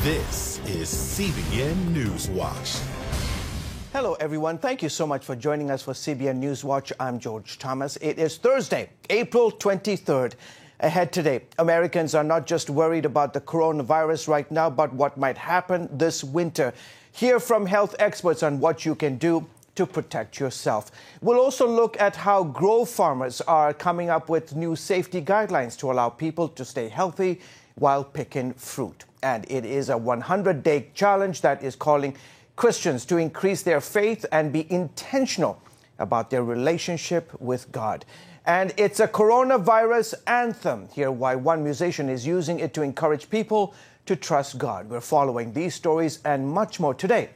This is CBN NewsWatch. Hello, everyone. Thank you so much for joining us for CBN NewsWatch. I'm George Thomas. It is Thursday, April 23rd. Ahead today, Americans are not just worried about the coronavirus right now, but what might happen this winter. Hear from health experts on what you can do to protect yourself. We'll also look at how grow farmers are coming up with new safety guidelines to allow people to stay healthy while picking fruit. And it is a 100-day challenge that is calling Christians to increase their faith and be intentional about their relationship with God. And it's a coronavirus anthem. Hear why one musician is using it to encourage people to trust God. We're following these stories and much more today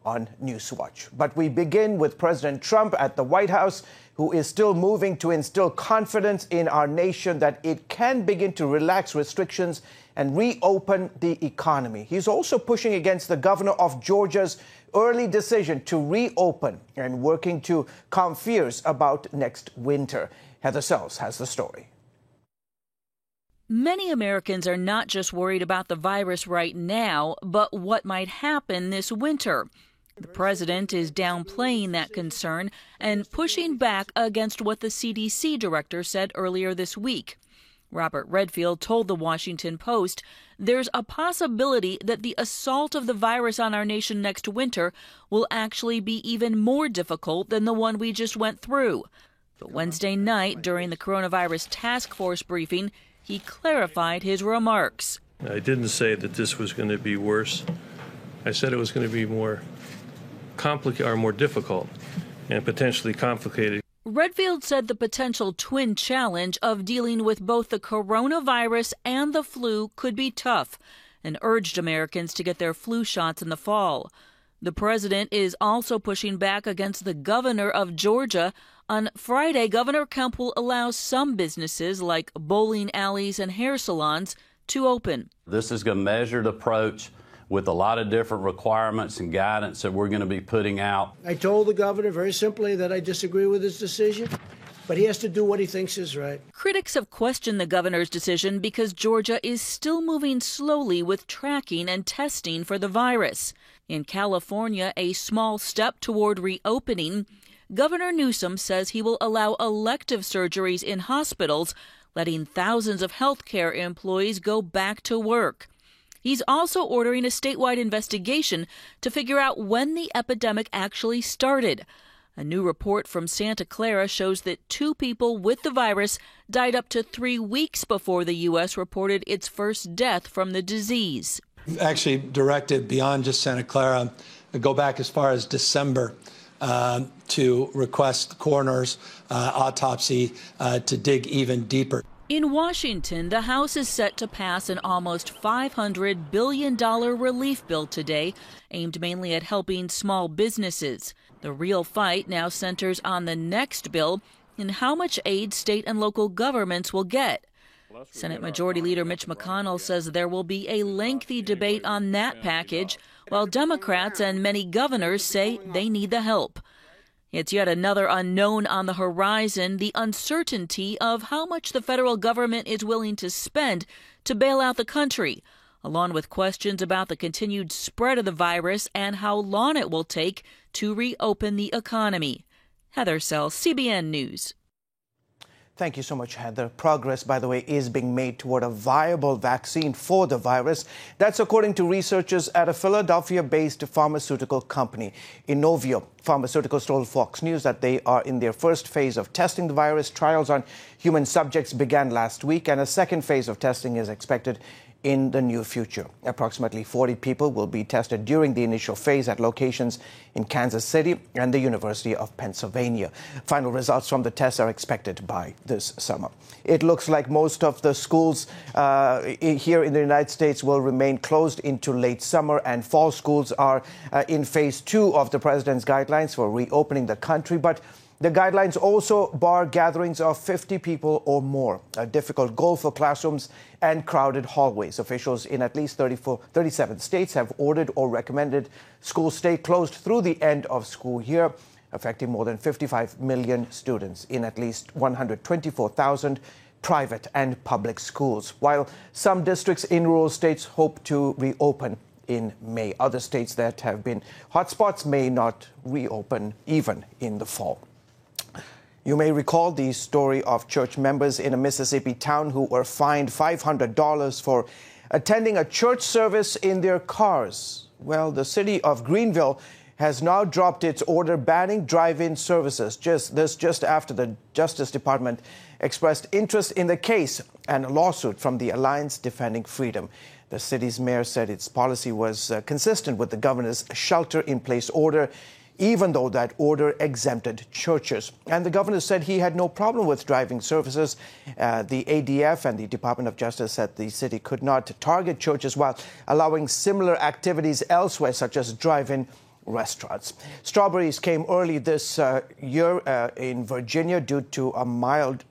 on NewsWatch. But we begin with President Trump at the White House, who is still moving to instill confidence in our nation that it can begin to relax restrictions and reopen the economy. He's also pushing against the governor of Georgia's early decision to reopen and working to calm fears about next winter. Heather Sells has the story. Many Americans are not just worried about the virus right now, but what might happen this winter. The president is downplaying that concern and pushing back against what the CDC director said earlier this week. Robert Redfield told the Washington Post there's a possibility that the assault of the virus on our nation next winter will actually be even more difficult than the one we just went through. But Wednesday night, during the coronavirus task force briefing, he clarified his remarks. I didn't say that this was going to be worse. I said it was going to be more complicated or more difficult and potentially complicated. Redfield said the potential twin challenge of dealing with both the coronavirus and the flu could be tough and urged Americans to get their flu shots in the fall. The president is also pushing back against the governor of Georgia. On Friday, Governor Kemp will allow some businesses like bowling alleys and hair salons to open. This is a measured approach with a lot of different requirements and guidance that we're going to be putting out. I told the governor very simply that I disagree with his decision, but he has to do what he thinks is right. Critics have questioned the governor's decision because Georgia is still moving slowly with tracking and testing for the virus. In California, a small step toward reopening, Governor Newsom says he will allow elective surgeries in hospitals, letting thousands of healthcare employees go back to work. He's also ordering a statewide investigation to figure out when the epidemic actually started. A new report from Santa Clara shows that 2 people with the virus died up to 3 weeks before the U.S. reported its first death from the disease. We've actually directed beyond just Santa Clara, go back as far as December, to request coroner's autopsy to dig even deeper. In Washington, the House is set to pass an almost $500 billion relief bill today, aimed mainly at helping small businesses. The real fight now centers on the next bill and how much aid state and local governments will get. Senate Majority Leader Mitch McConnell says there will be a lengthy debate on that package, while Democrats and many governors say they need the help. It's yet another unknown on the horizon, the uncertainty of how much the federal government is willing to spend to bail out the country, along with questions about the continued spread of the virus and how long it will take to reopen the economy. Heather Sells, CBN News. Thank you so much, Heather. Progress, by the way, is being made toward a viable vaccine for the virus. That's according to researchers at a Philadelphia-based pharmaceutical company. Inovio Pharmaceuticals told Fox News that they are in their first phase of testing the virus. Trials on human subjects began last week, and a second phase of testing is expected in the near future. Approximately 40 people will be tested during the initial phase at locations in Kansas City and the University of Pennsylvania. Final results from the tests are expected by this summer. It looks like most of the schools here in the United States will remain closed into late summer, and fall schools are in phase 2 of the president's guidelines for reopening the country. But the guidelines also bar gatherings of 50 people or more, a difficult goal for classrooms and crowded hallways. Officials in at least 37 states have ordered or recommended schools stay closed through the end of school year, affecting more than 55 million students in at least 124,000 private and public schools. While some districts in rural states hope to reopen in May. Other states that have been hotspots may not reopen even in the fall. You may recall the story of church members in a Mississippi town who were fined $500 for attending a church service in their cars. Well, the city of Greenville has now dropped its order banning drive-in services, just after the Justice Department expressed interest in the case and a lawsuit from the Alliance Defending Freedom. The city's mayor said its policy was consistent with the governor's shelter-in-place order, even though that order exempted churches. And the governor said he had no problem with driving services. The ADF and the Department of Justice said the city could not target churches while allowing similar activities elsewhere, such as drive-in restaurants. Strawberries came early this year in Virginia due to a mild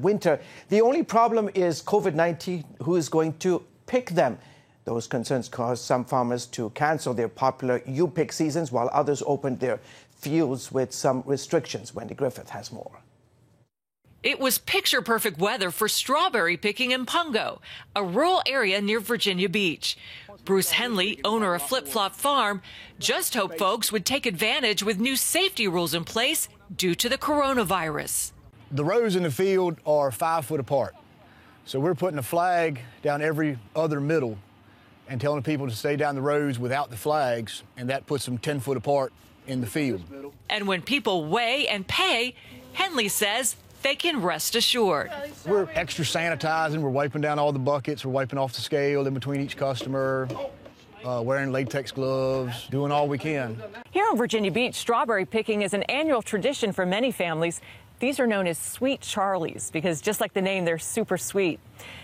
winter. The only problem is COVID-19. Who is going to pick them? Those concerns caused some farmers to cancel their popular U-pick seasons, while others opened their fields with some restrictions. Wendy Griffith has more. It was picture-perfect weather for strawberry picking in Pungo, a rural area near Virginia Beach. Bruce Henley, owner of Flip Flop Farm, just hoped folks would take advantage with new safety rules in place due to the coronavirus. The rows in the field are 5 foot apart. So we're putting a flag down every other middle and telling people to stay down the rows without the flags, and that puts them 10 foot apart in the field. And when people weigh and pay, Henley says they can rest assured. We're extra sanitizing, we're wiping down all the buckets, we're wiping off the scale in between each customer, wearing latex gloves, doing all we can. Here in Virginia Beach, strawberry picking is an annual tradition for many families. These are known as Sweet Charlies because just like the name, they're super sweet.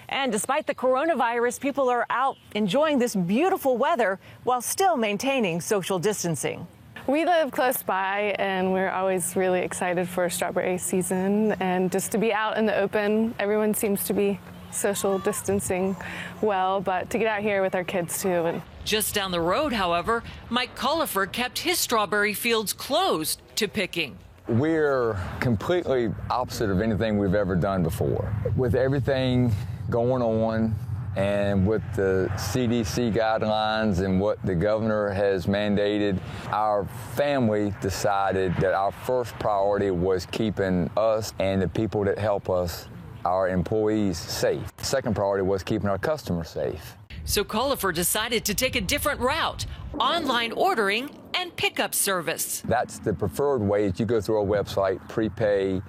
And despite the coronavirus, people are out enjoying this beautiful weather while still maintaining social distancing. We live close by, and we're always really excited for strawberry season and just to be out in the open. Everyone seems to be social distancing well, but to get out here with our kids too. And just down the road, however, Mike Culliford kept his strawberry fields closed to picking. We're completely opposite of anything we've ever done before. With everything going on, and with the CDC guidelines and what the governor has mandated, our family decided that our first priority was keeping us and the people that help us, our employees, safe. Second priority was keeping our customers safe. So Culliford decided to take a different route, online ordering and pickup service. That's the preferred way. Is you go through our website, prepay.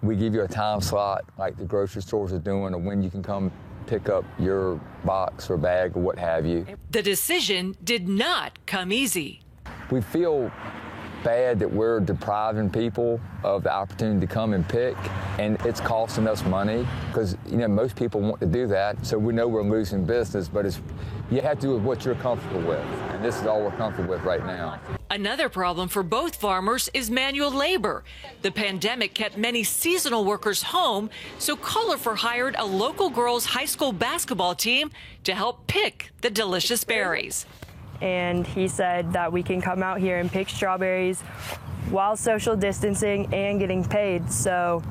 We give you a time slot like the grocery stores are doing, or when you can come pick up your box or bag or what have you. The decision did not come easy. We feel bad that we're depriving people of the opportunity to come and pick, and it's costing us money because, you know, most people want to do that, so we know we're losing business, but you have to do with what you're comfortable with, and this is all we're comfortable with right now. Another problem for both farmers is manual labor. The pandemic kept many seasonal workers home, so Culliford hired a local girls' high school basketball team to help pick the delicious berries. And he said that we can come out here and pick strawberries while social distancing and getting paid. So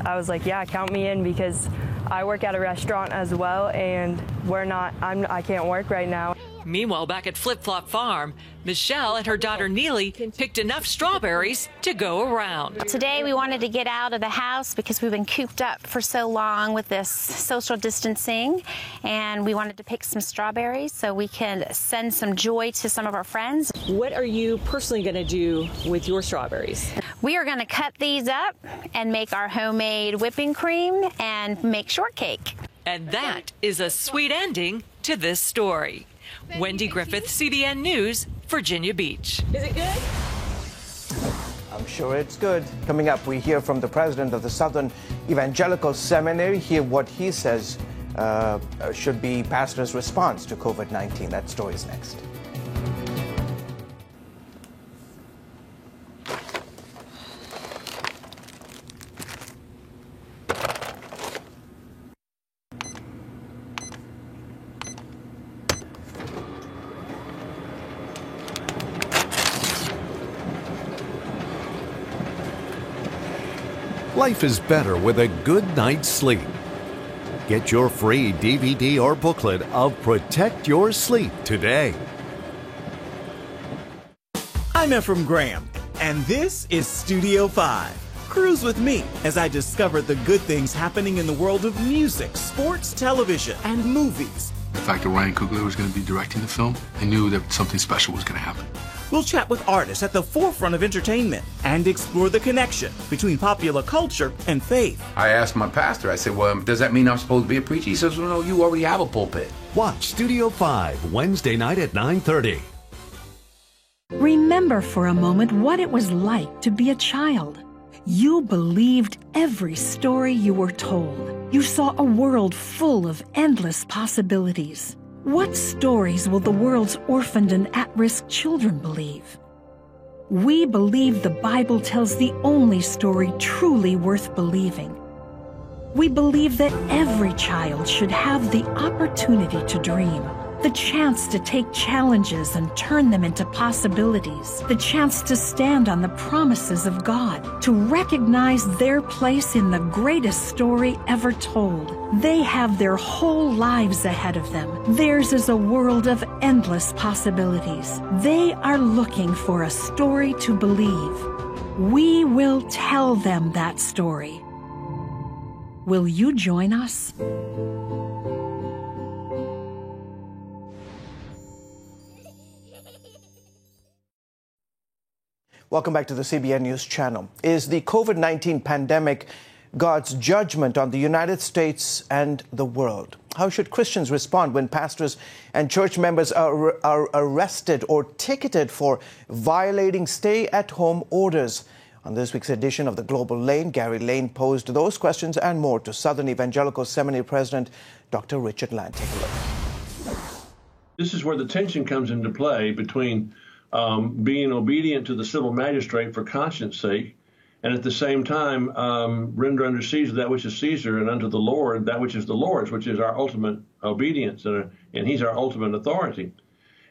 I was like, yeah, count me in, because I work at a restaurant as well, and I can't work right now. Meanwhile, back at Flip Flop Farm, Michelle and her daughter Neely picked enough strawberries to go around. Today we wanted to get out of the house because we've been cooped up for so long with this social distancing, and we wanted to pick some strawberries so we can send some joy to some of our friends. What are you personally going to do with your strawberries? We are going to cut these up and make our homemade whipping cream and make shortcake. And that is a sweet ending to this story. Wendy Griffith, CBN News, Virginia Beach. Is it good? I'm sure it's good. Coming up, we hear from the president of the Southern Evangelical Seminary, hear what he says should be pastors' response to COVID-19. That story is next. Life is better with a good night's sleep. Get your free DVD or booklet of Protect Your Sleep today. I'm Ephraim Graham, and this is Studio 5. Cruise with me as I discover the good things happening in the world of music, sports, television, and movies. The fact that Ryan Coogler was going to be directing the film, I knew that something special was going to happen. We'll chat with artists at the forefront of entertainment and explore the connection between popular culture and faith. I asked my pastor, I said, well, does that mean I'm supposed to be a preacher? He says, well, no, you already have a pulpit. Watch Studio 5 Wednesday night at 9:30. Remember for a moment what it was like to be a child. You believed every story you were told. You saw a world full of endless possibilities. What stories will the world's orphaned and at-risk children believe? We believe the Bible tells the only story truly worth believing. We believe that every child should have the opportunity to dream, the chance to take challenges and turn them into possibilities, the chance to stand on the promises of God, to recognize their place in the greatest story ever told. They have their whole lives ahead of them. Theirs is a world of endless possibilities. They are looking for a story to believe. We will tell them that story. Will you join us? Welcome back to the CBN News Channel. Is the COVID-19 pandemic God's judgment on the United States and the world? How should Christians respond when pastors and church members are arrested or ticketed for violating stay-at-home orders? On this week's edition of The Global Lane, Gary Lane posed those questions and more to Southern Evangelical Seminary President Dr. Richard Land. Take a look. This is where the tension comes into play between being obedient to the civil magistrate for conscience sake, and at the same time render unto Caesar that which is Caesar, and unto the Lord that which is the Lord's, which is our ultimate obedience, and he's our ultimate authority.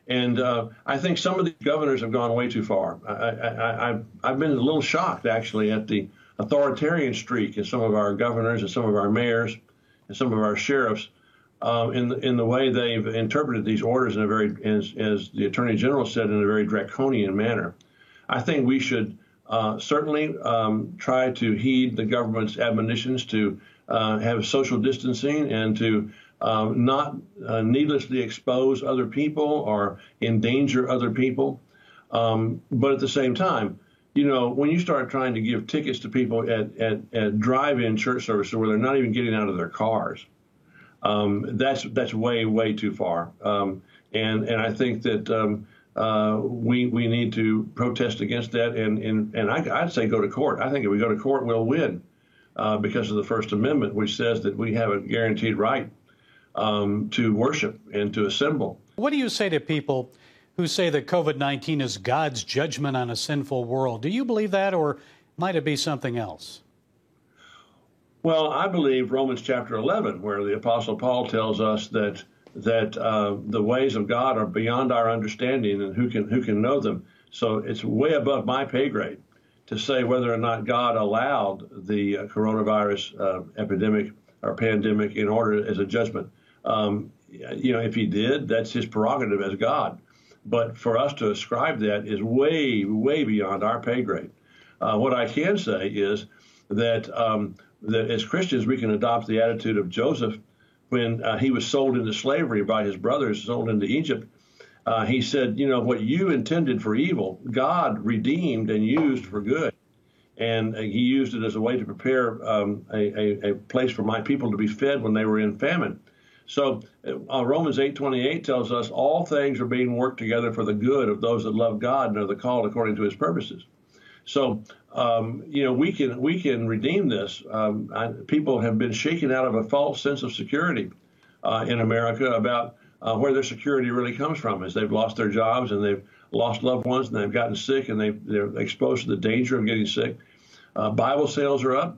And I think some of these governors have gone way too far. I've been a little shocked, actually, at the authoritarian streak in some of our governors and some of our mayors and some of our sheriffs in the way they've interpreted these orders in a very, as the Attorney General said, in a very draconian manner. I think we should certainly try to heed the government's admonitions to have social distancing and to not needlessly expose other people or endanger other people. But at the same time, you know, when you start trying to give tickets to people at drive-in church services where they're not even getting out of their cars, that's way too far. And I think that we need to protest against that. And I'd say go to court. I think if we go to court, we'll win because of the First Amendment, which says that we have a guaranteed right to worship and to assemble. What do you say to people who say that COVID-19 is God's judgment on a sinful world? Do you believe that, or might it be something else? Well, I believe Romans chapter 11, where the Apostle Paul tells us that the ways of God are beyond our understanding, and who can know them. So it's way above my pay grade to say whether or not God allowed the coronavirus epidemic or pandemic in order as a judgment. You know, if he did, that's his prerogative as God. But for us to ascribe that is way beyond our pay grade. What I can say is that that as Christians, we can adopt the attitude of Joseph when he was sold into slavery by his brothers, sold into Egypt. He said, you know, what you intended for evil, God redeemed and used for good. And he used it as a way to prepare a place for my people to be fed when they were in famine. So Romans 8:28 tells us all things are being worked together for the good of those that love God and are the called according to his purposes. So, you know, we can redeem this. People have been shaken out of a false sense of security in America about where their security really comes from, as they've lost their jobs and they've lost loved ones and they've gotten sick and they're exposed to the danger of getting sick. Bible sales are up.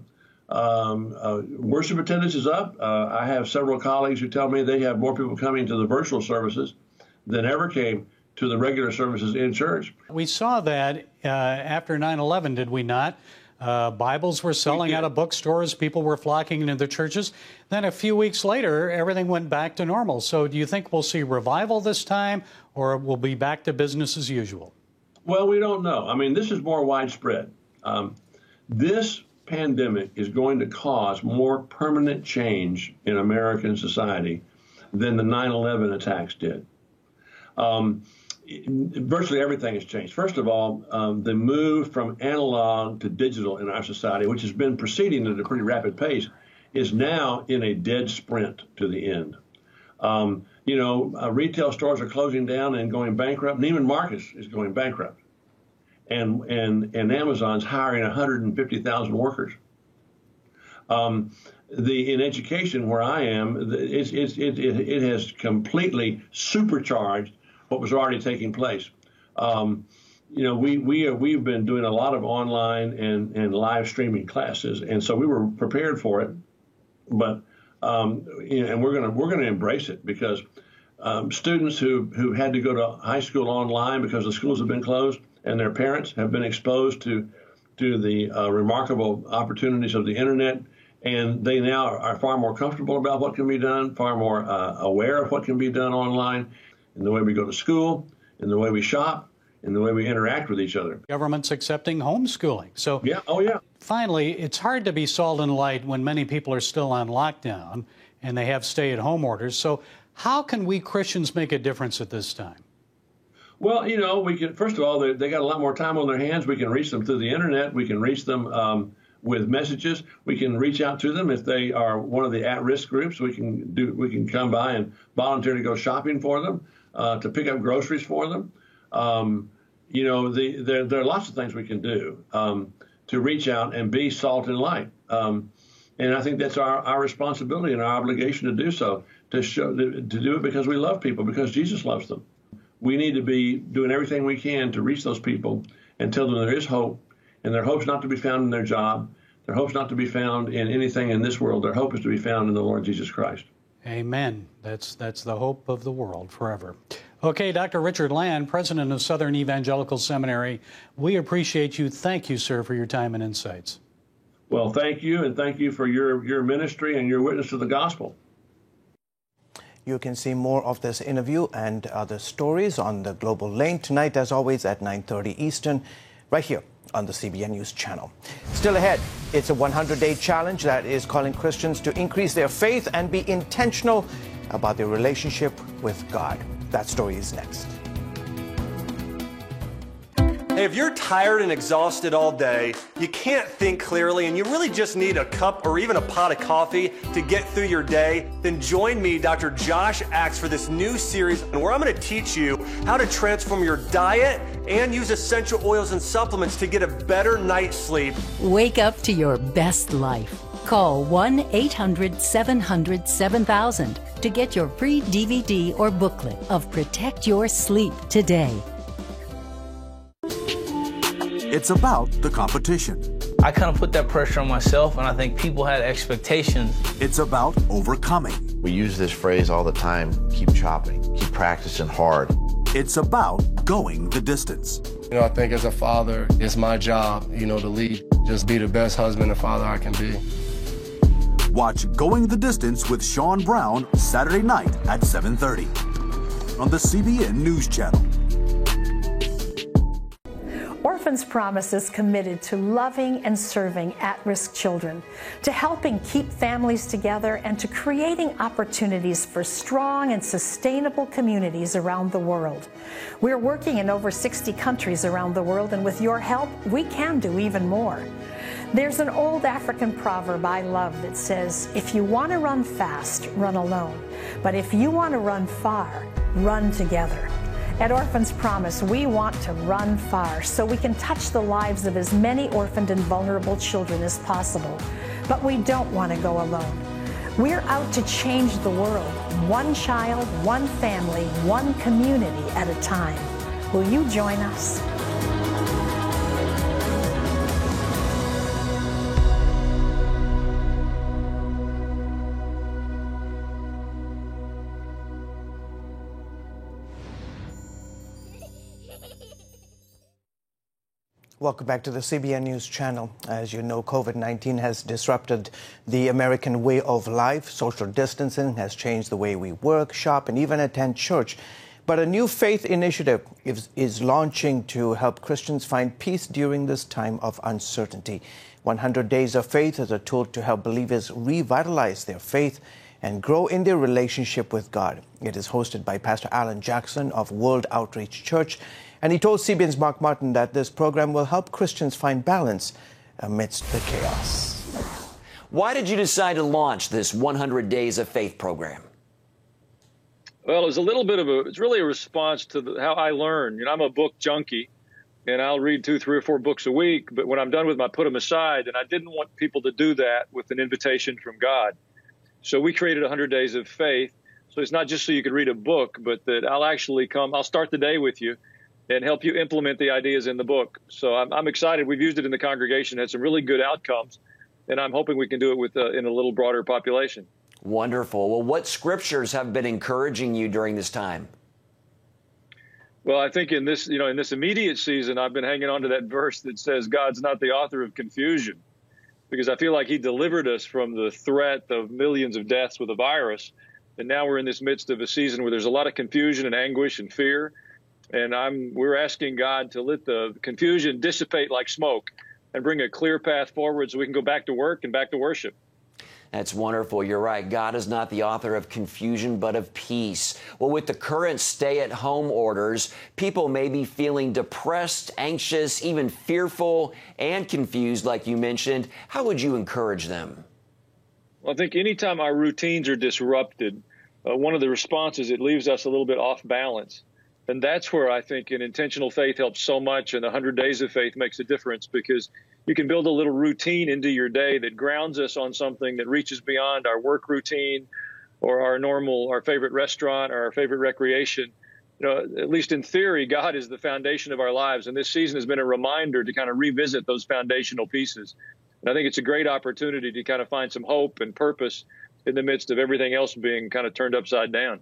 Worship attendance is up. I have several colleagues who tell me they have more people coming to the virtual services than ever came to the regular services in church. We saw that after 9/11, did we not? Bibles were selling out of bookstores. People were flocking into the churches. Then a few weeks later, everything went back to normal. So do you think we'll see revival this time, or we'll be back to business as usual? Well, we don't know. I mean, this is more widespread. This pandemic is going to cause more permanent change in American society than the 9/11 attacks did. Virtually everything has changed. First of all, the move from analog to digital in our society, which has been proceeding at a pretty rapid pace, is now in a dead sprint to the end. Retail stores are closing down and going bankrupt. Neiman Marcus is going bankrupt. And Amazon's hiring 150,000 workers. In education, where I am, it has completely supercharged what was already taking place. We've been doing a lot of online and live streaming classes, and so we were prepared for it. But and we're gonna embrace it, because students who had to go to high school online because the schools have been closed, and their parents have been exposed to the remarkable opportunities of the internet, and they now are far more comfortable about what can be done, far more aware of what can be done online, in the way we go to school, in the way we shop, in the way we interact with each other. Government's accepting homeschooling. So yeah, finally, it's hard to be salt and light when many people are still on lockdown and they have stay-at-home orders. So how can we Christians make a difference at this time? Well, we can, first of all, they got a lot more time on their hands. We can reach them through the internet. We can reach them with messages. We can reach out to them if they are one of the at-risk groups. We can come by and volunteer to go shopping for them, to pick up groceries for them. There are lots of things we can do to reach out and be salt and light. And I think that's our responsibility and our obligation to do so, to do it because we love people, because Jesus loves them. We need to be doing everything we can to reach those people and tell them there is hope, and their hope's not to be found in their job. Their hope's not to be found in anything in this world. Their hope is to be found in the Lord Jesus Christ. Amen. That's the hope of the world forever. Okay, Dr. Richard Land, president of Southern Evangelical Seminary, we appreciate you. Thank you, sir, for your time and insights. Well, thank you, and thank you for your ministry and your witness to the gospel. You can see more of this interview and other stories on the Global Lane tonight, as always, at 9:30 Eastern, right here on the CBN News Channel. Still ahead, it's a 100-day challenge that is calling Christians to increase their faith and be intentional about their relationship with God. That story is next. Hey, if you're tired and exhausted all day, you can't think clearly, and you really just need a cup or even a pot of coffee to get through your day, then join me, Dr. Josh Axe, for this new series where I'm going to teach you how to transform your diet and use essential oils and supplements to get a better night's sleep. Wake up to your best life. Call 1-800-700-7000 to get your free DVD or booklet of Protect Your Sleep today. It's about the competition. I kind of put that pressure on myself, and I think people had expectations. It's about overcoming. We use this phrase all the time: keep chopping, keep practicing hard. It's about going the distance. I think as a father, it's my job, to lead. Just be the best husband and father I can be. Watch Going the Distance with Sean Brown Saturday night at 7:30 on the CBN News Channel. Orphans Promise is committed to loving and serving at-risk children, to helping keep families together, and to creating opportunities for strong and sustainable communities around the world. We're working in over 60 countries around the world, and with your help, we can do even more. There's an old African proverb I love that says, if you want to run fast, run alone. But if you want to run far, run together. At Orphans Promise, we want to run far so we can touch the lives of as many orphaned and vulnerable children as possible. But we don't want to go alone. We're out to change the world, one child, one family, one community at a time. Will you join us? Welcome back to the CBN News Channel. As you know, COVID-19 has disrupted the American way of life. Social distancing has changed the way we work, shop, and even attend church. But a new faith initiative is launching to help Christians find peace during this time of uncertainty. 100 Days of Faith is a tool to help believers revitalize their faith and grow in their relationship with God. It is hosted by Pastor Alan Jackson of World Outreach Church. And he told CBN's Mark Martin that this program will help Christians find balance amidst the chaos. Why did you decide to launch this 100 Days of Faith program? Well, it's really a response to how I learn. I'm a book junkie, and I'll read 2, 3, or 4 books a week. But when I'm done with them, I put them aside. And I didn't want people to do that with an invitation from God. So we created 100 Days of Faith. So it's not just so you could read a book, but that I'll start the day with you and help you implement the ideas in the book. So I'm excited. We've used it in the congregation, had some really good outcomes, and I'm hoping we can do it in a little broader population. Wonderful. Well, what scriptures have been encouraging you during this time? Well, I think in this immediate season, I've been hanging on to that verse that says God's not the author of confusion, because I feel like he delivered us from the threat of millions of deaths with a virus. And now we're in this midst of a season where there's a lot of confusion and anguish and fear. And we're asking God to let the confusion dissipate like smoke and bring a clear path forward so we can go back to work and back to worship. That's wonderful. You're right. God is not the author of confusion, but of peace. Well, with the current stay-at-home orders, people may be feeling depressed, anxious, even fearful and confused, like you mentioned. How would you encourage them? Well, I think anytime our routines are disrupted, one of the responses, it leaves us a little bit off balance. And that's where I think an intentional faith helps so much, and 100 Days of Faith makes a difference, because you can build a little routine into your day that grounds us on something that reaches beyond our work routine or our favorite restaurant or our favorite recreation. At least in theory, God is the foundation of our lives, and this season has been a reminder to kind of revisit those foundational pieces. And I think it's a great opportunity to kind of find some hope and purpose in the midst of everything else being kind of turned upside down.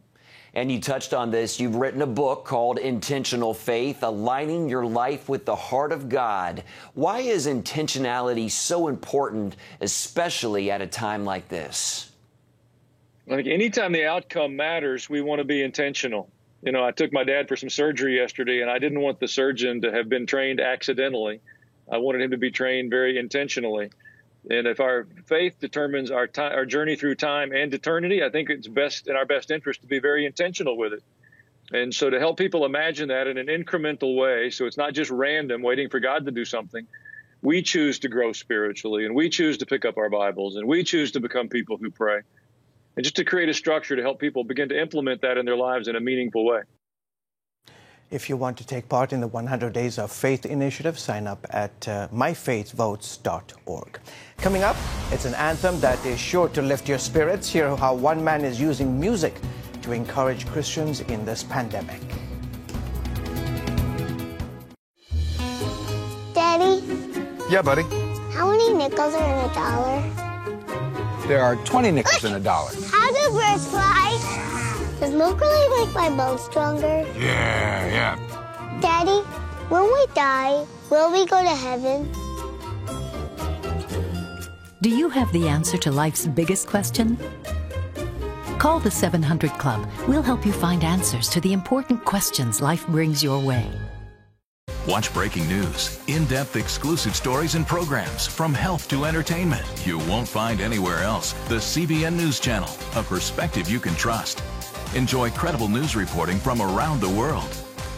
And you touched on this. You've written a book called Intentional Faith, Aligning Your Life with the Heart of God. Why is intentionality so important, especially at a time like this? I think anytime the outcome matters, we want to be intentional. I took my dad for some surgery yesterday, and I didn't want the surgeon to have been trained accidentally. I wanted him to be trained very intentionally. And if our faith determines our journey through time and eternity, I think it's best in our best interest to be very intentional with it. And so to help people imagine that in an incremental way, so it's not just random waiting for God to do something, we choose to grow spiritually, and we choose to pick up our Bibles, and we choose to become people who pray. And just to create a structure to help people begin to implement that in their lives in a meaningful way. If you want to take part in the 100 Days of Faith initiative, sign up at myfaithvotes.org. Coming up, it's an anthem that is sure to lift your spirits. Hear how one man is using music to encourage Christians in this pandemic. Daddy? Yeah, buddy? How many nickels are in $1? There are 20 nickels in $1. How do birds fly? Does milk really make my bones stronger? Yeah. Daddy, when we die, will we go to heaven? Do you have the answer to life's biggest question? Call the 700 Club. We'll help you find answers to the important questions life brings your way. Watch breaking news, in-depth exclusive stories and programs from health to entertainment you won't find anywhere else. The CBN News Channel, a perspective you can trust. Enjoy credible news reporting from around the world.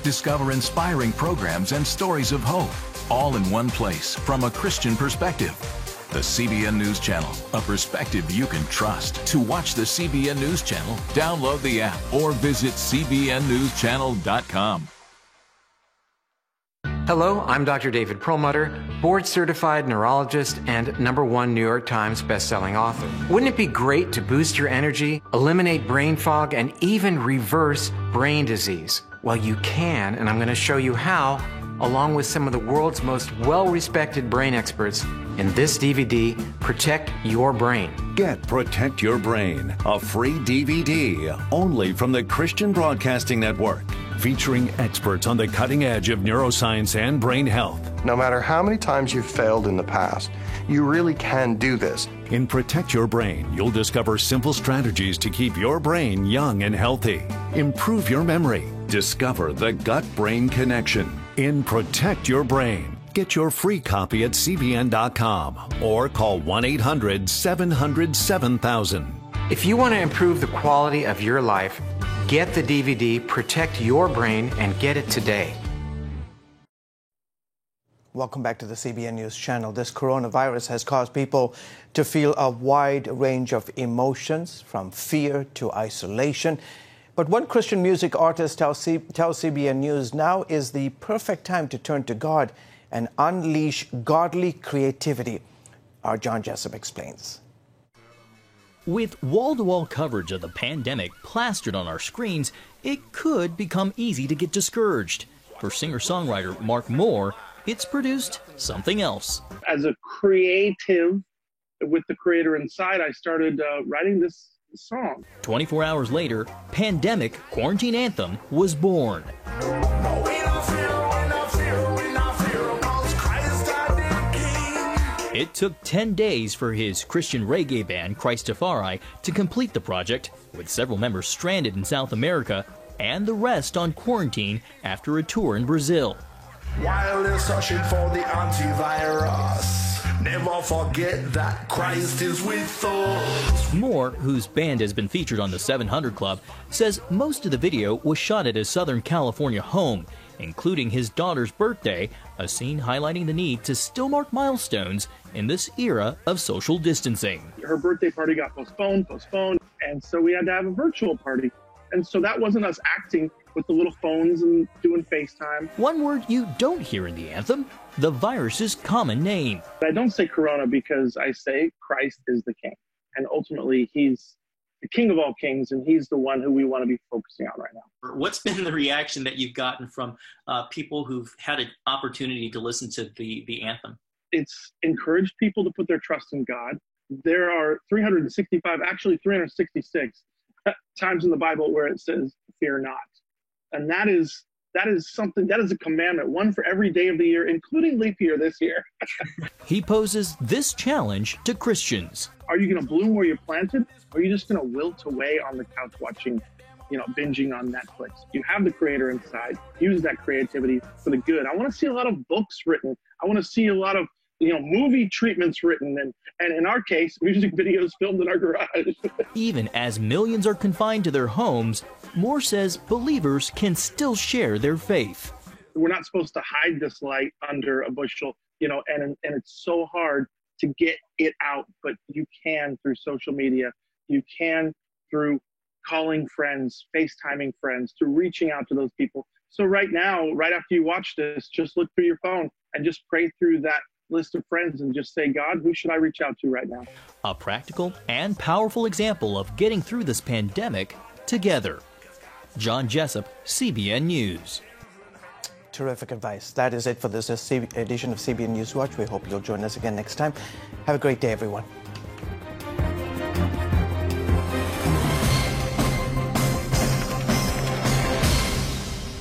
Discover inspiring programs and stories of hope, all in one place from a Christian perspective. The CBN News Channel, a perspective you can trust. To watch the CBN News Channel, download the app or visit cbnnewschannel.com. Hello, I'm Dr. David Perlmutter, board-certified neurologist and #1 New York Times bestselling author. Wouldn't it be great to boost your energy, eliminate brain fog, and even reverse brain disease? Well, you can, and I'm going to show you how, along with some of the world's most well-respected brain experts in this DVD, Protect Your Brain. Get Protect Your Brain, a free DVD only from the Christian Broadcasting Network, featuring experts on the cutting edge of neuroscience and brain health. No matter how many times you've failed in the past, you really can do this. In Protect Your Brain, you'll discover simple strategies to keep your brain young and healthy. Improve your memory. Discover the gut-brain connection. In Protect Your Brain. Get your free copy at cbn.com or call 1-800-700-7000. If you want to improve the quality of your life, get the DVD Protect Your Brain and get it today. Welcome back to the CBN News Channel. This coronavirus has caused people to feel a wide range of emotions, from fear to isolation. But one Christian music artist tells CBN News now is the perfect time to turn to God and unleash godly creativity. Our John Jessup explains. With wall-to-wall coverage of the pandemic plastered on our screens, it could become easy to get discouraged. For singer-songwriter Mark Moore, it's produced something else. As a creative with the creator inside, I started writing this song. 24 hours later, Pandemic Quarantine Anthem was born. It took 10 days for his Christian reggae band, Christafari, to complete the project, with several members stranded in South America and the rest on quarantine after a tour in Brazil. While they're searching for the antivirus, never forget that Christ is with us. Moore, whose band has been featured on the 700 Club, says most of the video was shot at his Southern California home, including his daughter's birthday, a scene highlighting the need to still mark milestones in this era of social distancing. Her birthday party got postponed, and so we had to have a virtual party. And so that wasn't us acting with the little phones and doing FaceTime. One word you don't hear in the anthem, the virus's common name. I don't say Corona because I say Christ is the King. And ultimately, he's the King of all kings, and he's the one who we want to be focusing on right now. What's been the reaction that you've gotten from people who've had an opportunity to listen to the anthem? It's encouraged people to put their trust in God. There are 366 times in the Bible where it says, fear not. And that is something, that is a commandment, one for every day of the year, including leap year this year. He poses this challenge to Christians. Are you going to bloom where you're planted? Or are you just going to wilt away on the couch watching, binging on Netflix? You have the creator inside. Use that creativity for the good. I want to see a lot of books written. I want to see a lot of movie treatments written, and in our case, music videos filmed in our garage. Even as millions are confined to their homes, Moore says believers can still share their faith. We're not supposed to hide this light under a bushel, and it's so hard to get it out, but you can through social media. You can through calling friends, FaceTiming friends, through reaching out to those people. So right now, right after you watch this, just look through your phone and just pray through that list of friends and just say, God, who should I reach out to right now? A practical and powerful example of getting through this pandemic together. John Jessup, CBN News. Terrific advice. That is it for this edition of CBN News Watch. We hope you'll join us again next time. Have a great day, everyone.